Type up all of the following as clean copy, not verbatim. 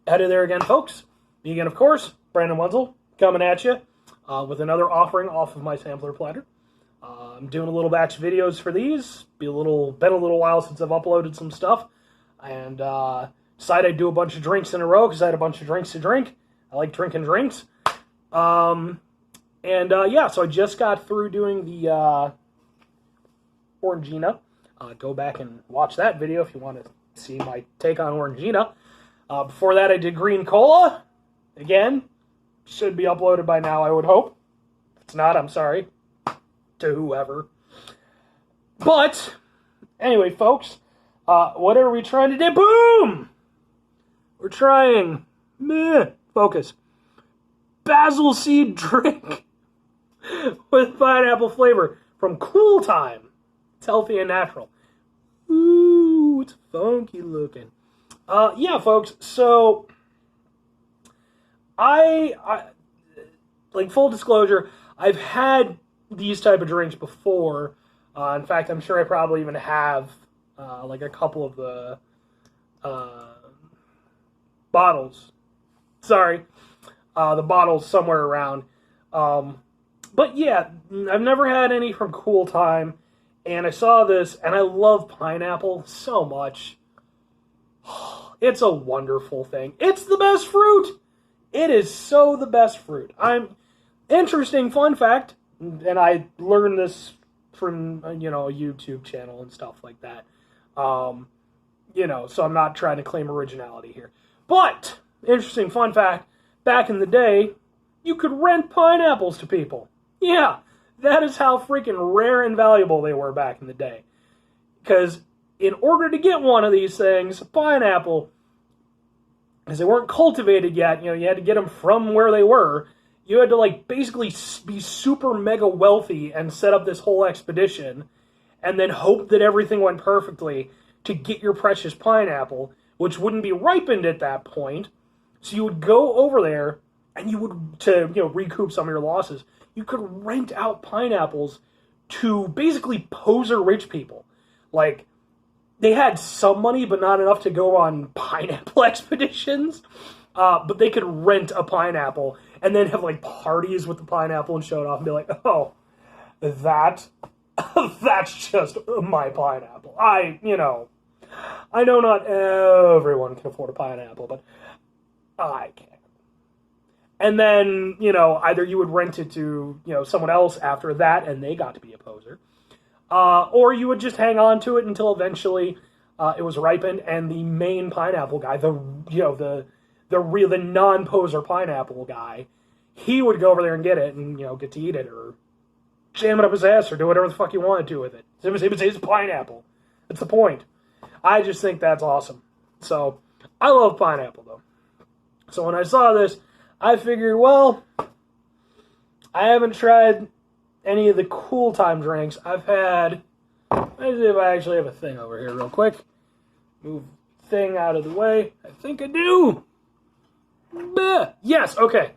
Howdy there again, folks. Me again, of course, Brandon Wenzel, coming at you with another offering off of my Sampler Platter. I'm doing a little batch of videos for these. Been a little while since I've uploaded some stuff, and decided I'd do a bunch of drinks in a row because I had a bunch of drinks to drink. I like drinking drinks. Yeah, so I just got through doing the Orangina. Go back and watch that video if you want to see my take on Orangina. Before that, I did Green Cola. Again, should be uploaded by now, I would hope. If it's not, I'm sorry to whoever. But, anyway, folks, what are we trying to do? Boom! We're trying, focus, Basil Seed drink with pineapple flavor from Cool Time. It's healthy and natural. Ooh, it's funky looking. Yeah, folks, so I like, full disclosure, I've had these type of drinks before. In fact, I'm sure I probably even have like a couple of the bottles. Sorry, the bottles somewhere around. But yeah, I've never had any from Cool Time, and I saw this, and I love pineapple so much. It's a wonderful thing. It's the best fruit. It is so the best fruit. Interesting fun fact, and I learned this from, a YouTube channel and stuff like that. So I'm not trying to claim originality here. But, interesting fun fact, back in the day, you could rent pineapples to people. Yeah, that is how freaking rare and valuable they were back in the day. Because in order to get one of these things, a pineapple, because they weren't cultivated yet, you had to get them from where they were. You had to, like, basically be super mega wealthy and set up this whole expedition and then hope that everything went perfectly to get your precious pineapple, which wouldn't be ripened at that point. So you would go over there and you would, to, recoup some of your losses, you could rent out pineapples to basically poser rich people. Like, they had some money, but not enough to go on pineapple expeditions. But they could rent a pineapple and then have, like, parties with the pineapple and show it off and be like, oh, that's just my pineapple. I know not everyone can afford a pineapple, but I can. And then, either you would rent it to, someone else after that, and they got to be a poser. Or you would just hang on to it until eventually it was ripened, and the main pineapple guy, the non-poser pineapple guy, he would go over there and get it and, get to eat it, or jam it up his ass, or do whatever the fuck you want to do with it. It's his pineapple. That's the point. I just think that's awesome. So, I love pineapple, though. So when I saw this, I figured, well, I haven't tried any of the Cool Time drinks. I've had, let's see if I actually have a thing over here real quick. Move thing out of the way. I think I do. Yes, okay.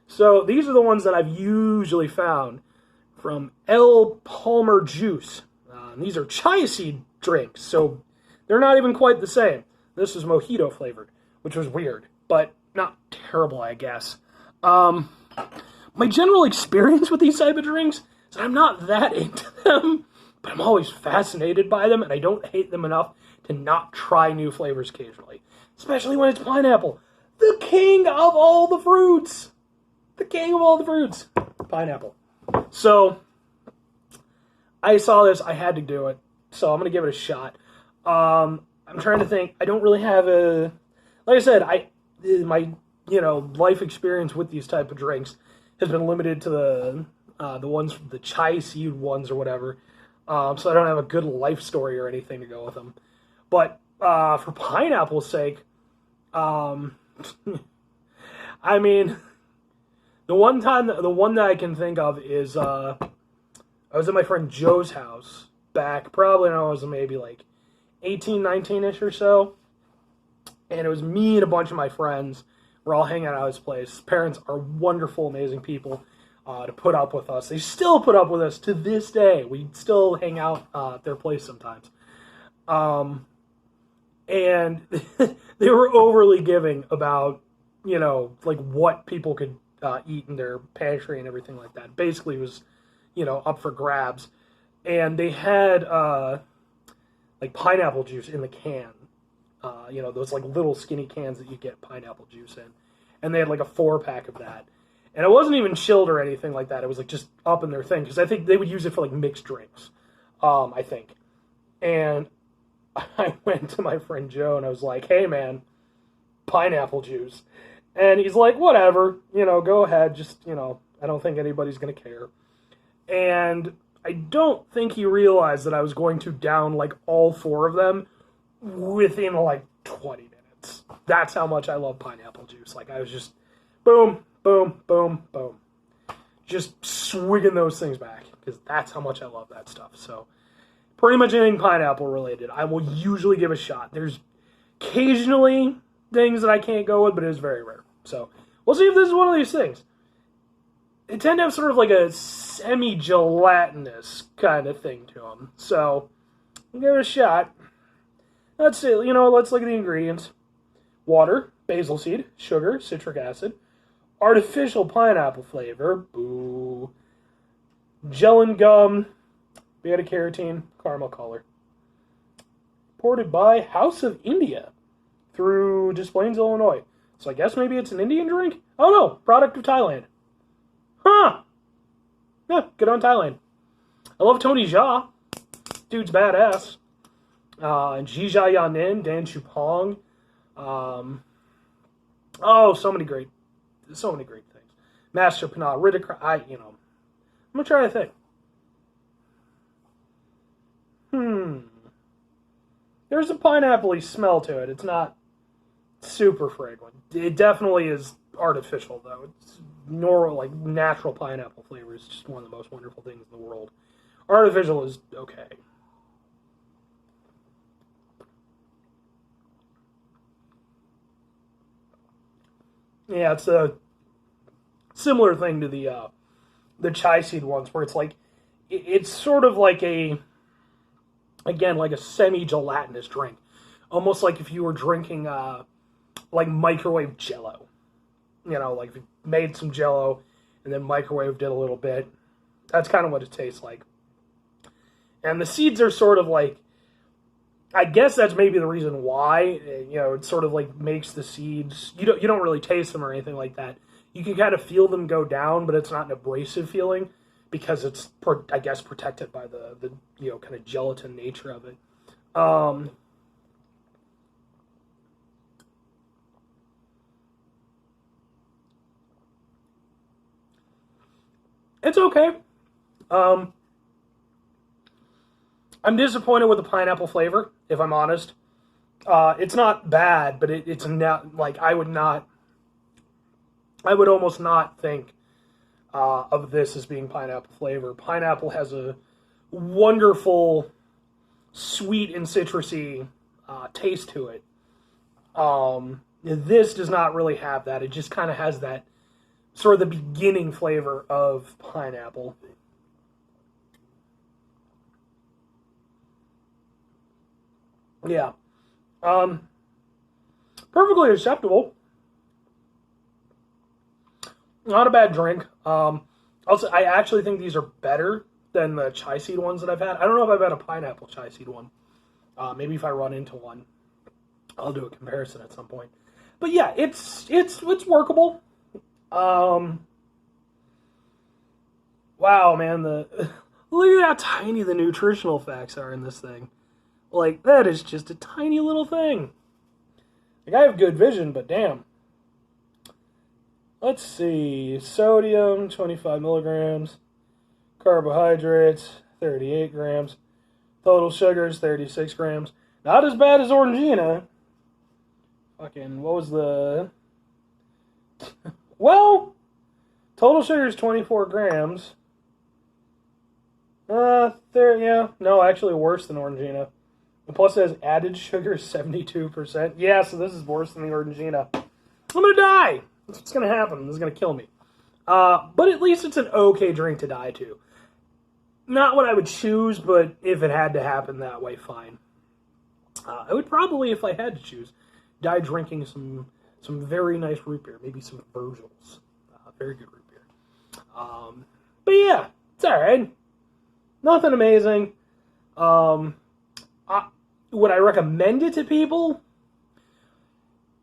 So these are the ones that I've usually found from El Palmer Juice. These are chia seed drinks, so they're not even quite the same. This is mojito flavored, which was weird, but not terrible, I guess. My general experience with these type of drinks is that I'm not that into them, but I'm always fascinated by them, and I don't hate them enough to not try new flavors occasionally. Especially when it's pineapple. The king of all the fruits! The king of all the fruits. Pineapple. So, I saw this, I had to do it, so I'm going to give it a shot. I'm trying to think, I don't really have a... Like I said, my life experience with these type of drinks has been limited to the ones, the chia seed ones or whatever. So I don't have a good life story or anything to go with them. But for pineapple's sake, I mean, the one that I can think of is I was at my friend Joe's house back, probably when I was maybe like 18, 19-ish or so. And it was me and a bunch of my friends. We're all hanging out at his place. His parents are wonderful, amazing people to put up with us. They still put up with us to this day. We still hang out at their place sometimes. And they were overly giving about, you know, like what people could eat in their pantry and everything like that. Basically, it was, you know, up for grabs. And they had like pineapple juice in the can. You know, those like little skinny cans that you get pineapple juice in. And they had like a 4-pack of that. And it wasn't even chilled or anything like that. It was like just up in their thing. Because I think they would use it for like mixed drinks. I think. And I went to my friend Joe and I was like, hey man, pineapple juice. And he's like, whatever, you know, go ahead. Just, you know, I don't think anybody's going to care. And I don't think he realized that I was going to down like all 4 of them within like 20 minutes. That's how much I love pineapple juice. Like I was just boom, boom, boom, boom. Just swigging those things back because that's how much I love that stuff. So pretty much anything pineapple related, I will usually give a shot. There's occasionally things that I can't go with, but it is very rare. So we'll see if this is one of these things. They tend to have sort of like a semi-gelatinous kind of thing to them. So we'll give it a shot. Let's see, you know, let's look at the ingredients. Water, basil seed, sugar, citric acid, artificial pineapple flavor, boo, gel and gum, beta-carotene, caramel color. Imported by House of India through Des Plaines, Illinois. So I guess maybe it's an Indian drink? Oh no, product of Thailand. Huh. Yeah, good on Thailand. I love Tony Jaa. Dude's badass. Jija Yanin, Dan Chupong. Oh, so many great things. Master Pinot Riddick. I'm gonna try to think. There's a pineapple-y smell to it. It's not super fragrant. It definitely is artificial, though. It's normal, like natural pineapple flavor is just one of the most wonderful things in the world. Artificial is okay. Yeah, it's a similar thing to the chai seed ones, where it's like it's sort of like again, like a semi-gelatinous drink. Almost like if you were drinking, like microwave Jell-O. You know, like if you made some Jell-O and then microwaved it a little bit. That's kind of what it tastes like. And the seeds are sort of like, I guess that's maybe the reason why, you know, it sort of like makes the seeds, you don't really taste them or anything like that. You can kind of feel them go down, but it's not an abrasive feeling. Because it's, I guess, protected by the you know, kind of gelatin nature of it. It's okay. I'm disappointed with the pineapple flavor, if I'm honest. It's not bad, but it's not, like, I would almost not think of this as being pineapple flavor. Pineapple has a wonderful sweet and citrusy taste to it. This does not really have that. It just kind of has that sort of the beginning flavor of pineapple. Yeah. Perfectly acceptable. Not a bad drink. Also, I actually think these are better than the chai seed ones that I've had. I don't know if I've had a pineapple chai seed one. Maybe if I run into one, I'll do a comparison at some point. But yeah, it's workable. Wow, man, look at how tiny the nutritional facts are in this thing. Like, that is just a tiny little thing. Like, I have good vision, but damn. Let's see. Sodium, 25 milligrams. Carbohydrates, 38 grams. Total sugars, 36 grams. Not as bad as Orangina. Fucking, what was the... Well, total sugar is 24 grams. No, actually worse than Orangina. And plus it has added sugar, 72%. Yeah, so this is worse than the Orangina. I'm gonna die! That's what's gonna happen. This is gonna kill me. But at least it's an okay drink to die to. Not what I would choose, but if it had to happen that way, fine. I would probably, if I had to choose, die drinking some very nice root beer, maybe some Virgil's. Very good root beer. But yeah, it's alright. Nothing amazing. Would I recommend it to people?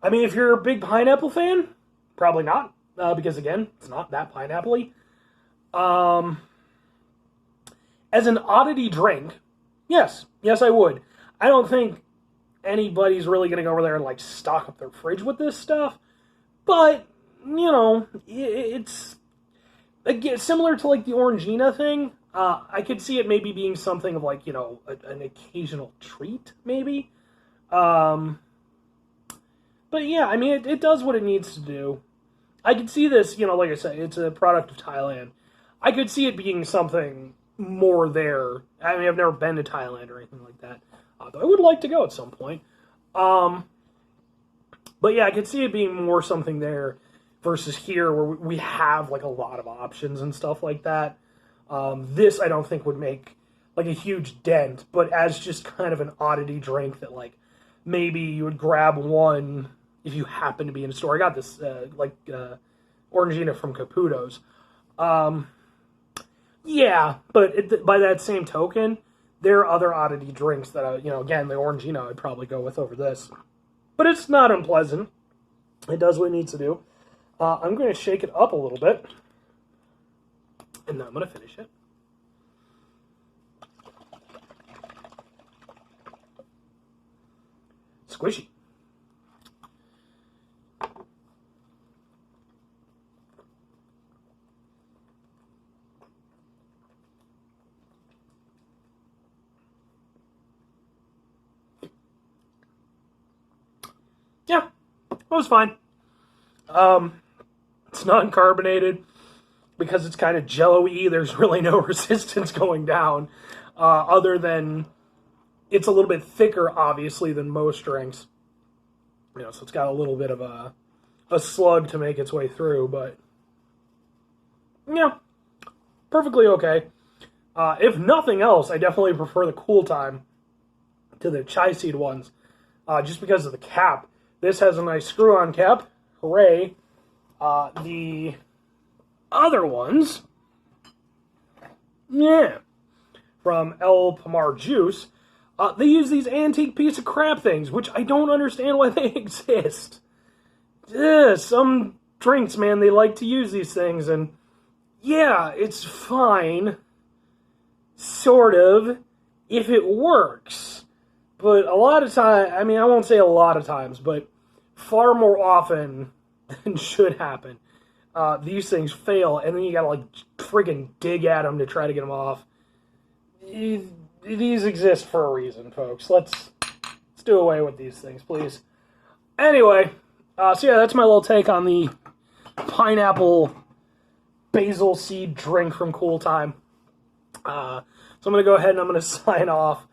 I mean, if you're a big pineapple fan, probably not. Because again, it's not that pineapple-y. As an oddity drink, yes, I would. I don't think anybody's really going to go over there and like stock up their fridge with this stuff. But, you know, it's again, similar to like the Orangina thing. I could see it maybe being something of like, you know, an occasional treat, maybe. But yeah, I mean, it does what it needs to do. I could see this, you know, like I said, it's a product of Thailand. I could see it being something more there. I mean, I've never been to Thailand or anything like that. Though I would like to go at some point. But yeah, I could see it being more something there versus here where we have like a lot of options and stuff like that. This I don't think would make like a huge dent, but as just kind of an oddity drink that like maybe you would grab one if you happen to be in a store. I got this Orangina from Caputo's. Yeah, but by that same token, there are other oddity drinks that, you know, again, the Orangina I'd probably go with over this. But it's not unpleasant. It does what it needs to do. I'm going to shake it up a little bit. And then I'm going to finish it. Squishy. Yeah, it was fine. It's non-carbonated because it's kind of jello-y. There's really no resistance going down, other than it's a little bit thicker, obviously, than most drinks. You know, so it's got a little bit of a slug to make its way through, but yeah, perfectly okay. If nothing else, I definitely prefer the Cool Time to the Chai Seed ones, just because of the cap. This has a nice screw-on cap. Hooray. The other ones, yeah, from El Pomar Juice, they use these antique piece of crap things, which I don't understand why they exist. Some drinks, man, they like to use these things, and yeah, it's fine, sort of, if it works. But a lot of times, I mean, I won't say a lot of times, but far more often than should happen, these things fail, and then you gotta, like, friggin' dig at them to try to get them off. These exist for a reason, folks. Let's do away with these things, please. Anyway, so yeah, that's my little take on the pineapple basil seed drink from Cool Time. So I'm going to go ahead and I'm going to sign off.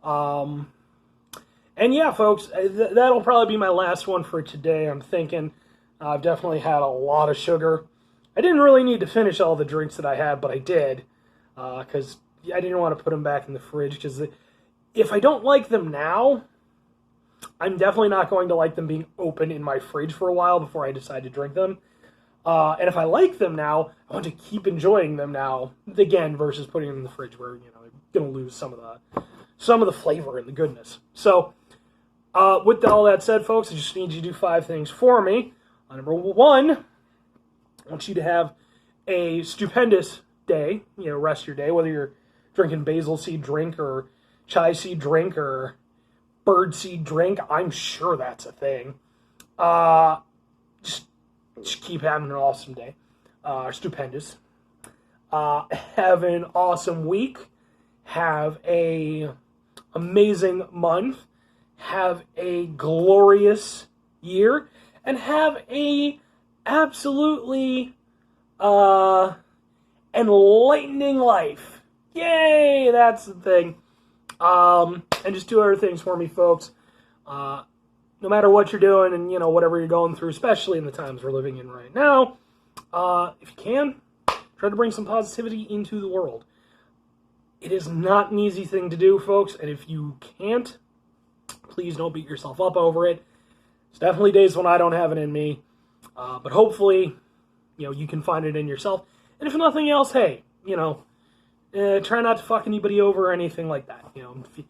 And yeah, folks, that'll probably be my last one for today, I'm thinking. I've definitely had a lot of sugar. I didn't really need to finish all the drinks that I had, but I did. Because I didn't want to put them back in the fridge. Because if I don't like them now, I'm definitely not going to like them being open in my fridge for a while before I decide to drink them. And if I like them now, I want to keep enjoying them now, again, versus putting them in the fridge where, you know, I'm going to lose some of the flavor and the goodness. So, with all that said, folks, I just need you to do 5 things for me. Number 1, I want you to have a stupendous day, you know, rest of your day, whether you're drinking basil seed drink or chai seed drink or bird seed drink. I'm sure that's a thing. Just keep having an awesome day. Stupendous. Have an awesome week. Have a amazing month. Have a glorious year. And have a absolutely enlightening life. Yay! That's the thing. And just do other things for me, folks. No matter what you're doing and, you know, whatever you're going through, especially in the times we're living in right now, if you can, try to bring some positivity into the world. It is not an easy thing to do, folks, and if you can't, please don't beat yourself up over it. It's definitely days when I don't have it in me. But hopefully, you can find it in yourself. And if nothing else, hey, try not to fuck anybody over or anything like that. If you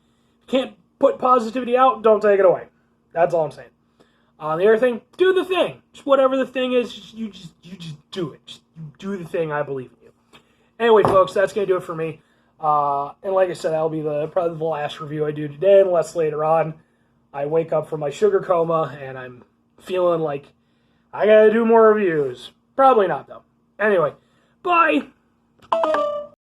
can't put positivity out, don't take it away. That's all I'm saying. The other thing, do the thing. Just whatever the thing is, you just do it. Just do the thing. I believe in you. Anyway, folks, that's gonna do it for me. And like I said, that'll be probably the last review I do today, unless later on I wake up from my sugar coma and I'm feeling like I gotta do more reviews. Probably not, though. Anyway, bye!